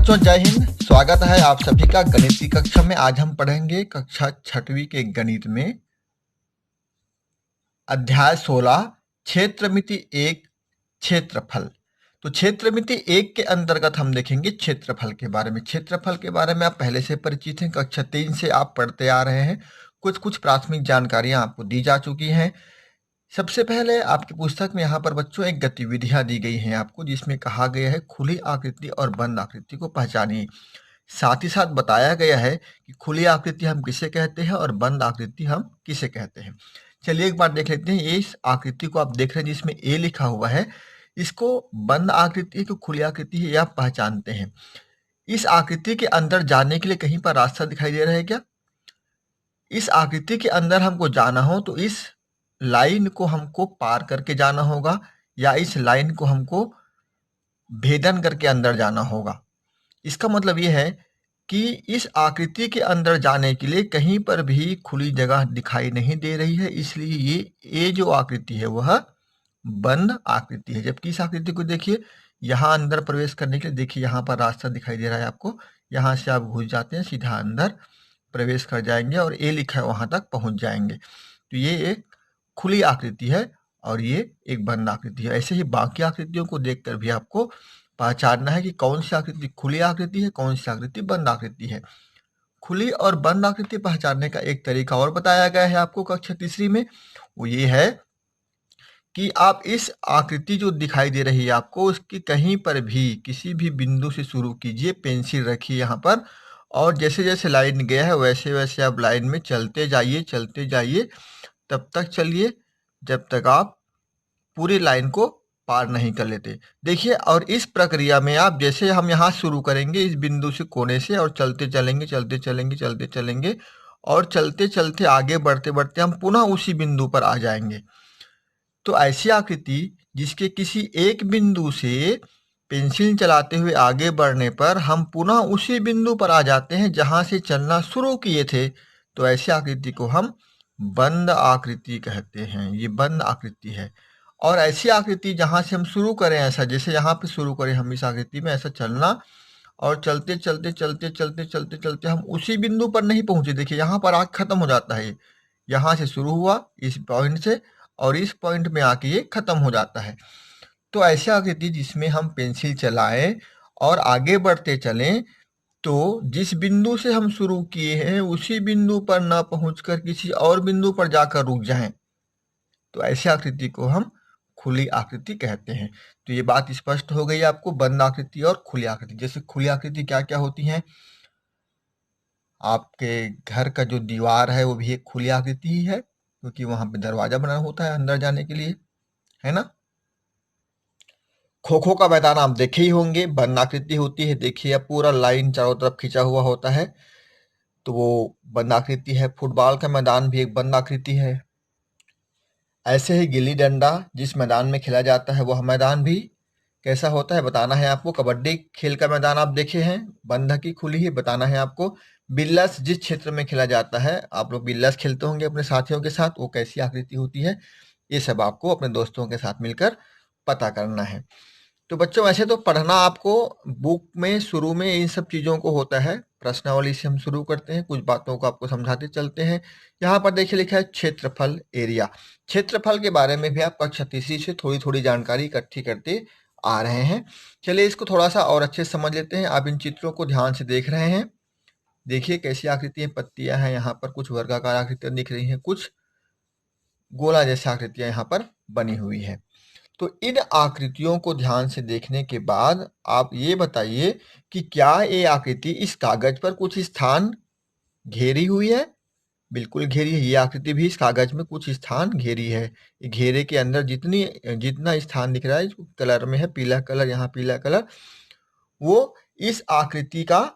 बच्चों जय हिंद। स्वागत है आप सभी का गणित की कक्षा में। आज हम पढ़ेंगे कक्षा 6वीं के गणित में अध्याय 16 क्षेत्रमिति 1 क्षेत्रफल। तो क्षेत्रमिति 1 के अंतर्गत हम देखेंगे क्षेत्रफल के बारे में। क्षेत्रफल के बारे में आप पहले से परिचित हैं, कक्षा 3 से आप पढ़ते आ रहे हैं। कुछ प्राथमिक जानकारियां आपको दी जा चुकी हैं। सबसे पहले आपकी पुस्तक में यहाँ पर बच्चों एक गतिविधियां दी गई हैं आपको, जिसमें कहा गया है खुली आकृति और बंद आकृति को पहचानिए। साथ ही साथ बताया गया है कि खुली आकृति हम किसे कहते हैं और बंद आकृति हम किसे कहते हैं। चलिए एक बार देख लेते हैं। ये इस आकृति को आप देख रहे हैं जिसमें ए लिखा हुआ है, इसको बंद आकृति को खुली आकृति है, ये आप पहचानते हैं। इस आकृति के अंदर जाने के लिए कहीं पर रास्ता दिखाई दे रहा है क्या? इस आकृति के अंदर हमको जाना हो तो इस लाइन को हमको पार करके जाना होगा, या इस लाइन को हमको भेदन करके अंदर जाना होगा। इसका मतलब ये है कि इस आकृति के अंदर जाने के लिए कहीं पर भी खुली जगह दिखाई नहीं दे रही है, इसलिए ये जो आकृति है वह बंद आकृति है। जबकि इस आकृति को देखिए, यहाँ अंदर प्रवेश करने के लिए देखिए यहाँ पर रास्ता दिखाई दे रहा है आपको, यहाँ से आप घुस जाते हैं, सीधा अंदर प्रवेश कर जाएंगे और ए लिखा है वहां तक पहुंच जाएंगे। तो ये एक खुली आकृति है और ये एक बंद आकृति है। ऐसे ही बाकी आकृतियों को देखकर भी आपको पहचानना है कि कौन सी आकृति खुली आकृति है, कौन सी आकृति बंद आकृति है। खुली और बंद आकृति पहचानने का एक तरीका और बताया गया है आपको कक्षा 3 में, वो ये है कि आप इस आकृति जो दिखाई दे रही है आपको, उसकी कहीं पर भी किसी भी बिंदु से शुरू कीजिए, पेंसिल रखिए यहाँ पर, और जैसे जैसे लाइन गया है वैसे वैसे आप लाइन में चलते जाइए, तब तक चलिए जब तक आप पूरी लाइन को पार नहीं कर लेते। देखिए, और इस प्रक्रिया में आप जैसे हम यहाँ शुरू करेंगे इस बिंदु से, कोने से, और चलते चलेंगे और चलते चलते आगे बढ़ते बढ़ते हम पुनः उसी बिंदु पर आ जाएंगे। तो ऐसी आकृति जिसके किसी एक बिंदु से पेंसिल चलाते हुए आगे बढ़ने पर हम पुनः उसी बिंदु पर आ जाते हैं जहां से चलना शुरू किए थे, तो ऐसी आकृति को हम बंद आकृति कहते हैं। ये बंद आकृति है। और ऐसी आकृति जहां से हम शुरू करें, ऐसा जैसे यहाँ पे शुरू करें हम इस आकृति में ऐसा चलना, और चलते हम उसी बिंदु पर नहीं पहुंचे। देखिए यहाँ पर आग खत्म हो जाता है, यहाँ से शुरू हुआ इस पॉइंट से और इस पॉइंट में आके ये खत्म हो जाता है। तो ऐसी आकृति जिसमें हम पेंसिल चलाएं और आगे बढ़ते चलें, तो जिस बिंदु से हम शुरू किए हैं उसी बिंदु पर न पहुंचकर किसी और बिंदु पर जाकर रुक जाएं, तो ऐसी आकृति को हम खुली आकृति कहते हैं। तो ये बात स्पष्ट हो गई आपको, बंद आकृति और खुली आकृति। जैसे खुली आकृति क्या क्या होती हैं, आपके घर का जो दीवार है वो भी एक खुली आकृति ही है, क्योंकि वहां पे दरवाजा बना होता है अंदर जाने के लिए, है ना। खो खो का मैदान आप देखे ही होंगे, बंद आकृति होती है। देखिए अब पूरा लाइन चारों तरफ खिंचा हुआ होता है, तो वो बंद आकृति है। फुटबॉल का मैदान भी एक बंद आकृति है। ऐसे ही गिल्ली डंडा जिस मैदान में खेला जाता है वह मैदान भी कैसा होता है बताना है आपको। कबड्डी खेल का मैदान आप देखे हैं, बंद की खुली ही बताना है आपको। बिल्लास जिस क्षेत्र में खेला जाता है, आप लोग बिल्लास खेलते होंगे अपने साथियों के साथ, वो कैसी आकृति होती है, ये सब आपको अपने दोस्तों के साथ मिलकर पता करना है। तो बच्चों वैसे तो पढ़ना आपको बुक में शुरू में इन सब चीज़ों को होता है, प्रश्नावली से हम शुरू करते हैं, कुछ बातों को आपको समझाते चलते हैं। यहाँ पर देखिए लिखा है क्षेत्रफल, एरिया। क्षेत्रफल के बारे में भी आप कक्षा 3 से थोड़ी थोड़ी जानकारी इकट्ठी करते आ रहे हैं। चलिए इसको थोड़ा सा और अच्छे से समझ लेते हैं। आप इन चित्रों को ध्यान से देख रहे हैं, देखिए कैसी आकृतियां, पत्तियां हैं, यहाँ पर कुछ वर्गाकार आकृतियां दिख रही हैं, कुछ गोला जैसी आकृतियां यहाँ पर बनी हुई है। तो इन आकृतियों को ध्यान से देखने के बाद आप ये बताइए कि क्या ये आकृति इस कागज पर कुछ स्थान घेरी हुई है? बिल्कुल घेरी है। ये आकृति भी इस कागज में कुछ स्थान घेरी है। घेरे के अंदर जितना स्थान दिख रहा है कलर में है, पीला कलर, यहाँ पीला कलर, वो इस आकृति का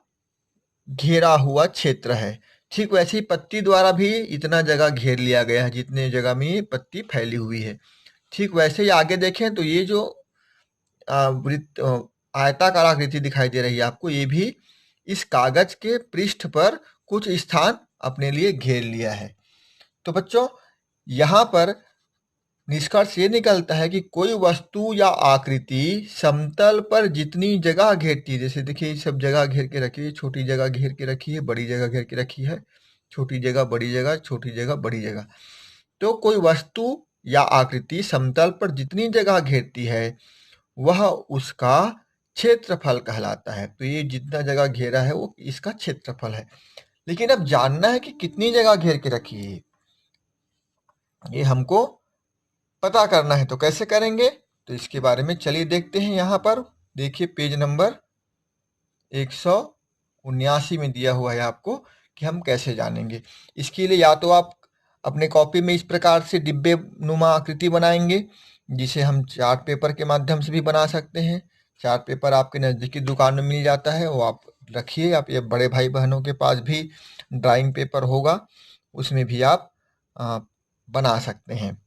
घेरा हुआ क्षेत्र है। ठीक वैसे ही पत्ती द्वारा भी इतना जगह घेर लिया गया है जितने जगह में ये पत्ती फैली हुई है। ठीक वैसे ही आगे देखें तो ये जो वृत्त आयताकार आकृति दिखाई दे रही है आपको, ये भी इस कागज के पृष्ठ पर कुछ स्थान अपने लिए घेर लिया है। तो बच्चों यहाँ पर निष्कर्ष ये निकलता है कि कोई वस्तु या आकृति समतल पर जितनी जगह घेरती है, जैसे देखिए सब जगह घेर के रखी है, छोटी जगह घेर के रखी है, बड़ी जगह घेर के रखी है, छोटी जगह बड़ी जगह, छोटी जगह बड़ी जगह। तो कोई वस्तु या आकृति समतल पर जितनी जगह घेरती है वह उसका क्षेत्रफल कहलाता है। तो ये जितना जगह घेरा है वो इसका क्षेत्रफल है। लेकिन अब जानना है कि कितनी जगह घेर के रखी है, ये हमको पता करना है। तो कैसे करेंगे, तो इसके बारे में चलिए देखते हैं। यहाँ पर देखिए पेज नंबर 179 में दिया हुआ है आपको कि हम कैसे जानेंगे। इसके लिए या तो आप अपने कॉपी में इस प्रकार से डिब्बे नुमा आकृति बनाएंगे, जिसे हम चार्ट पेपर के माध्यम से भी बना सकते हैं। चार्ट पेपर आपके नज़दीकी दुकान में मिल जाता है, वो आप रखिए। आप ये बड़े भाई बहनों के पास भी ड्राइंग पेपर होगा, उसमें भी आप बना सकते हैं।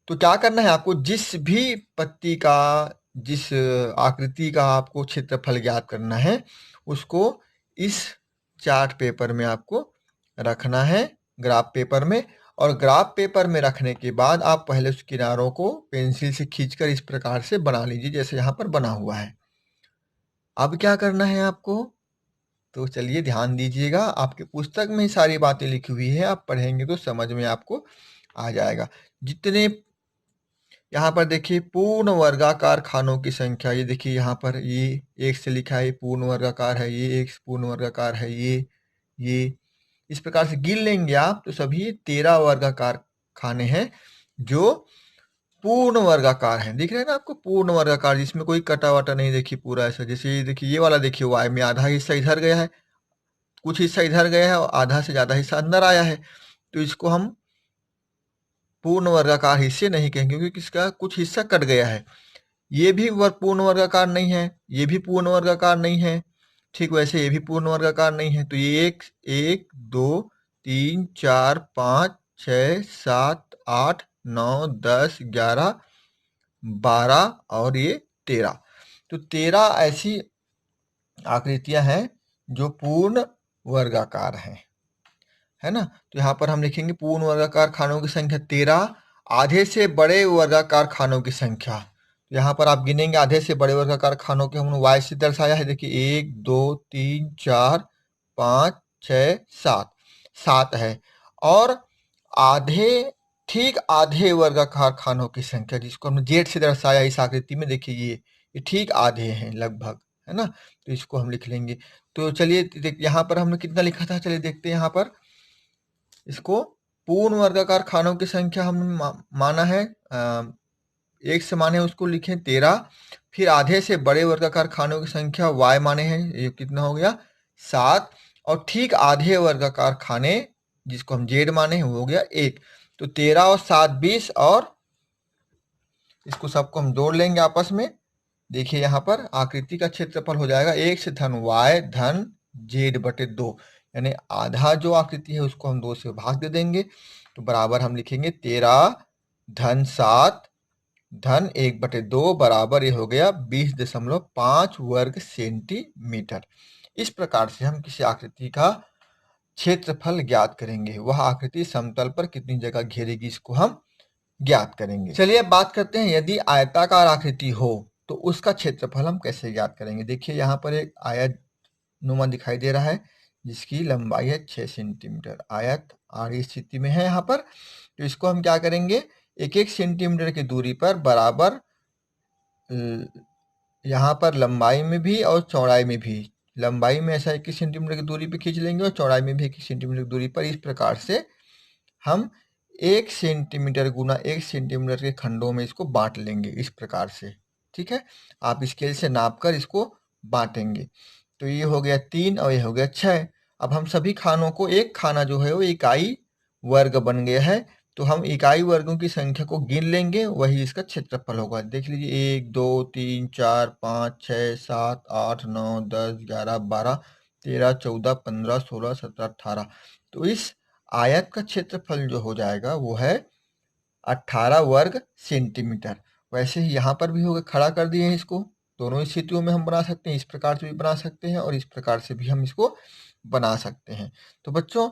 तो क्या करना है आपको, जिस भी पत्ती का, जिस आकृति का आपको क्षेत्रफल ज्ञात करना है, उसको इस चार्ट पेपर में आपको रखना है, ग्राफ पेपर में। और ग्राफ पेपर में रखने के बाद आप पहले उस किनारों को पेंसिल से खींचकर इस प्रकार से बना लीजिए, जैसे यहाँ पर बना हुआ है। अब क्या करना है आपको, तो चलिए ध्यान दीजिएगा। आपके पुस्तक में ही सारी बातें लिखी हुई है, आप पढ़ेंगे तो समझ में आपको आ जाएगा। जितने यहाँ पर देखिए पूर्ण वर्गाकार खानों की संख्या, ये देखिए यहाँ पर ये 1 से लिखा है, पूर्ण वर्गाकार है, ये 1 पूर्ण वर्गाकार है, ये इस प्रकार से गिन लेंगे आप तो सभी 13 वर्गाकार खाने हैं जो पूर्ण वर्गाकार हैं। दिख रहे हैं ना आपको, पूर्ण वर्गाकार, जिसमें कोई कटा वटा नहीं। देखिए पूरा ऐसा, जैसे ये देखिए ये वाला देखिए वाई में आधा हिस्सा इधर गया है, कुछ हिस्सा इधर गया है और आधा से ज़्यादा हिस्सा अंदर आया है। तो इसको हम पूर्ण वर्गाकार हिस्से नहीं कहेंगे, क्योंकि इसका कुछ हिस्सा कट गया है। ये भी पूर्ण वर्गाकार नहीं है, ये भी पूर्ण वर्गाकार नहीं है, ठीक वैसे ये भी पूर्ण वर्गाकार नहीं है। तो ये 1 2 3 4 5 6 7 8 9 10 11 12 और ये 13। तो 13 ऐसी आकृतियां हैं जो पूर्ण वर्गाकार हैं, है ना। तो यहाँ पर हम लिखेंगे पूर्ण वर्गाकार खानों की संख्या 13, आधे से बड़े वर्गाकार खानों की संख्या। तो यहाँ पर आप गिनेंगे, आधे से बड़े वर्गाकार खानों के हमने वाई से दर्शाया है। देखिए 1 2 3 4 5 6 7, 7 है। और आधे, ठीक आधे वर्गाकार खानों की संख्या, जिसको हमने जेड से दर्शाया इस आकृति में, देखिए ये ठीक आधे हैं लगभग, है ना। तो इसको हम लिख लेंगे। तो चलिए यहाँ पर हमने कितना लिखा था, चलिए देखते हैं। यहाँ पर इसको पूर्ण वर्गाकार खानों की संख्या हमने माना है, 1 से माने उसको लिखें 13। फिर आधे से बड़े वर्गाकार खानों की संख्या y माने हैं, ये कितना हो गया 7। और ठीक आधे वर्गाकार खाने जिसको हम z माने हैं वो हो गया 1। तो 13 और 7 20, और इसको सबको हम जोड़ लेंगे आपस में। देखिए यहाँ पर आकृति का क्षेत्रफल हो जाएगा 1 से धन y धन z/2, यानी आधा जो आकृति है उसको हम 2 से भाग दे देंगे। तो बराबर हम लिखेंगे 13 धन 7 धन 1/2 बराबर ये हो गया 20.5 वर्ग सेंटीमीटर। इस प्रकार से हम किसी आकृति का क्षेत्रफल ज्ञात करेंगे। वह आकृति समतल पर कितनी जगह घेरेगी, इसको हम ज्ञात करेंगे। चलिए अब बात करते हैं, यदि आयताकार आकृति हो तो उसका क्षेत्रफल हम कैसे ज्ञात करेंगे। देखिए यहाँ पर एक आयत नुमा दिखाई दे रहा है जिसकी लंबाई है 6 सेंटीमीटर। आयत आड़ी स्थिति में है यहाँ पर। तो इसको हम क्या करेंगे, 1-1 सेंटीमीटर की दूरी पर बराबर यहाँ पर लंबाई में भी और चौड़ाई में भी, लंबाई में ऐसा 21 सेंटीमीटर की दूरी पर खींच लेंगे और चौड़ाई में भी 21 सेंटीमीटर की दूरी पर। इस प्रकार से हम 1 सेंटीमीटर गुना 1 सेंटीमीटर के खंडों में इसको बांट लेंगे, इस प्रकार से। ठीक है, आप स्केल से नाप कर इसको बांटेंगे। तो ये हो गया 3 और ये हो गया 6। अब हम सभी खानों को, एक खाना जो है वो इकाई वर्ग बन गया है, तो हम इकाई वर्गों की संख्या को गिन लेंगे, वही इसका क्षेत्रफल होगा। देख लीजिए 1 2 3 4 5 6 7 8 9 10 11 12 13 14 15 16 17 18। तो इस आयत का क्षेत्रफल जो हो जाएगा वो है 18 वर्ग सेंटीमीटर। वैसे ही यहाँ पर भी होगा, खड़ा कर दिए हैं इसको। दोनों स्थितियों में हम बना सकते हैं, इस प्रकार से भी बना सकते हैं और इस प्रकार से भी हम इसको बना सकते हैं। तो बच्चों,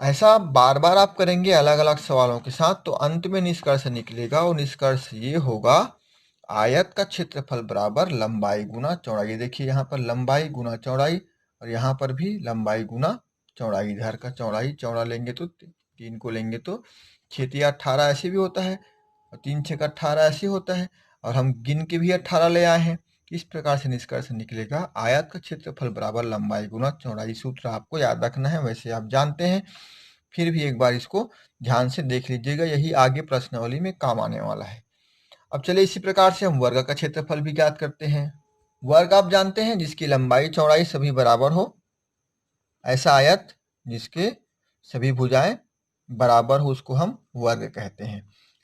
ऐसा बार बार आप करेंगे अलग अलग सवालों के साथ, तो अंत में निष्कर्ष निकलेगा, और निष्कर्ष ये होगा आयत का क्षेत्रफल बराबर लंबाई गुना चौड़ाई। देखिए यहाँ पर लंबाई गुना चौड़ाई, और यहाँ पर भी लंबाई गुना चौड़ाई। इधर का चौड़ाई चौड़ा लेंगे तो 3 को लेंगे तो 6 या 18 ऐसे भी होता है, और 3 6 का 18 ऐसे होता है, और हम गिन के भी 18 ले आए हैं। इस प्रकार से निष्कर्ष निकलेगा आयत का क्षेत्रफल बराबर लंबाई गुना चौड़ाई। सूत्र आपको याद रखना है, वैसे आप जानते हैं, फिर भी एक बार इसको ध्यान से देख लीजिएगा, यही आगे प्रश्नावली में काम आने वाला है। अब चलिए इसी प्रकार से हम वर्ग का क्षेत्रफल भी ज्ञात करते हैं। वर्ग आप जानते हैं जिसकी लंबाई चौड़ाई सभी बराबर हो, ऐसा आयत जिसके सभी भुजाएं बराबर हो उसको हम वर्ग कहते हैं,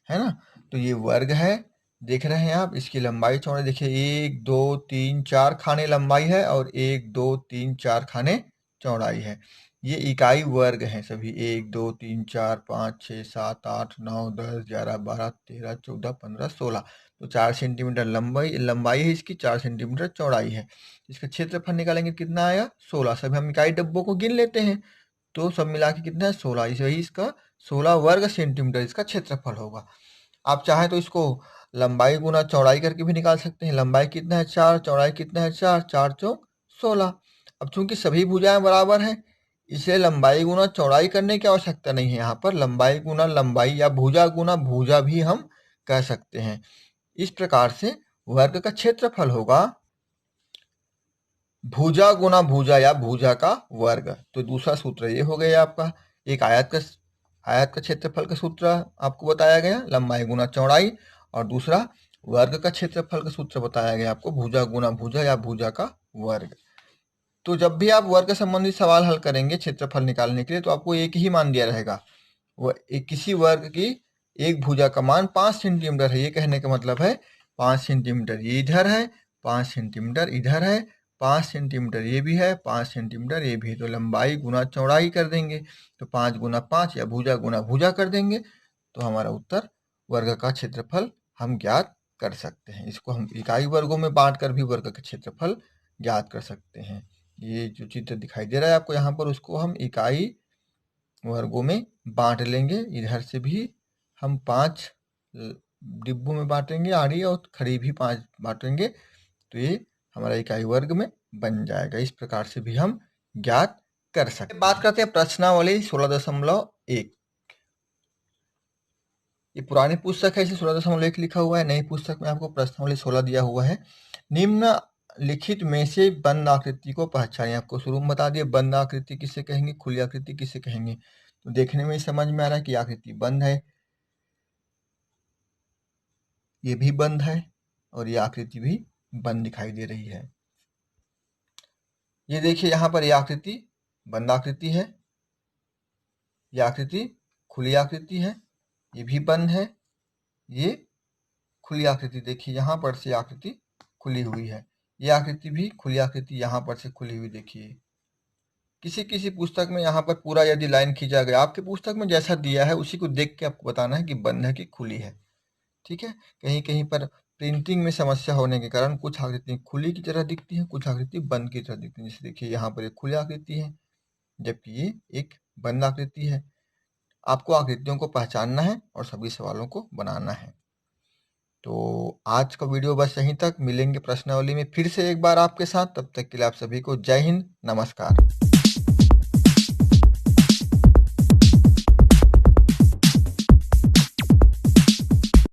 है ना। तो ये वर्ग है, देख रहे हैं आप, इसकी लंबाई चौड़ाई देखिए 1 2 3 4 खाने लंबाई है, और 1 2 3 4 खाने चौड़ाई है। ये इकाई वर्ग हैं सभी, 1 2 3 4 5 6 7 8 9 10 11 12 13 14 15 16। तो 4 सेंटीमीटर लंबाई है इसकी, 4 सेंटीमीटर चौड़ाई है। इसका क्षेत्रफल निकालेंगे कितना आया 16। सभी हम इकाई डब्बों को गिन लेते हैं, तो सब मिला के कितना है 16। इसे वही इसका 16 वर्ग सेंटीमीटर इसका क्षेत्रफल होगा। आप चाहें तो इसको लंबाई गुना चौड़ाई करके भी निकाल सकते हैं। लंबाई कितना है 4, चौड़ाई कितना है 4, 4 चौक 16। अब चूंकि सभी भुजाएं बराबर हैं, इसे लंबाई गुना चौड़ाई करने की आवश्यकता नहीं है। यहाँ पर लंबाई गुना लंबाई या भुजा गुना भुजा भी हम कह सकते हैं। इस प्रकार से वर्ग का क्षेत्रफल होगा भुजा गुना भुजा या भुजा का वर्ग। तो दूसरा सूत्र ये हो गया आपका। एक आयत का क्षेत्रफल का सूत्र आपको बताया गया, लंबाई गुना चौड़ाई, और दूसरा वर्ग का क्षेत्रफल का सूत्र बताया गया आपको, भुजा गुना भुजा या भुजा का वर्ग। तो जब भी आप वर्ग संबंधी सवाल हल करेंगे क्षेत्रफल निकालने के लिए, तो आपको एक ही मान दिया रहेगा। किसी वर्ग की एक भुजा का मान 5 सेंटीमीटर है। ये कहने का मतलब है 5 सेंटीमीटर ये इधर है, 5 सेंटीमीटर इधर है, 5 सेंटीमीटर ये भी है, 5 सेंटीमीटर ये भी है। तो लंबाई गुना चौड़ाई कर देंगे, तो 5 गुना 5 या भुजा गुना भुजा कर देंगे, तो हमारा उत्तर वर्ग का क्षेत्रफल हम ज्ञात कर सकते हैं। इसको हम इकाई वर्गों में बांट कर भी वर्ग का क्षेत्रफल ज्ञात कर सकते हैं। ये जो चित्र दिखाई दे रहा है आपको यहाँ पर, उसको हम इकाई वर्गों में बांट लेंगे। इधर से भी हम 5 डिब्बों में बांटेंगे, आड़ी और खड़ी भी 5 बांटेंगे, तो ये हमारा इकाई वर्ग में बन जाएगा। इस प्रकार से भी हम ज्ञात कर सकते हैं। बात करते हैं प्रश्नावली 16.1। ये पुरानी पुस्तक है, इसे 16.1 लिखा हुआ है। नई पुस्तक में आपको प्रश्नावली 16 दिया हुआ है। निम्न लिखित में से बंद आकृति को पहचानिए। आपको शुरू में बता दिए बंद आकृति किसे कहेंगे, खुली आकृति किसे कहेंगे। तो देखने में समझ में आ रहा है कि आकृति बंद है, ये भी बंद है, और ये आकृति भी बंद दिखाई दे रही है। ये देखिए यहाँ पर ये आकृति बंद आकृति है, ये आकृति खुली आकृति है, ये भी बंद है, ये खुली आकृति। देखिए यहाँ पर से आकृति खुली हुई है, ये आकृति भी खुली आकृति यहाँ पर से खुली हुई। देखिए किसी किसी पुस्तक में यहाँ पर पूरा यदि लाइन खींचा गया, आपके पुस्तक में जैसा दिया है उसी को देख के आपको बताना है कि बंद है कि खुली है। ठीक है, कहीं कहीं पर प्रिंटिंग में समस्या होने के कारण कुछ आकृति खुली की तरह दिखती है, कुछ आकृति बंद की तरह दिखती है। जैसे देखिए यहाँ पर एक खुली आकृति है, जबकि ये एक बंद आकृति है। आपको आकृतियों को पहचानना है और सभी सवालों को बनाना है। तो आज का वीडियो बस यहीं तक। मिलेंगे प्रश्नावली में फिर से एक बार आपके साथ। तब तक के लिए आप सभी को जय हिंद, नमस्कार।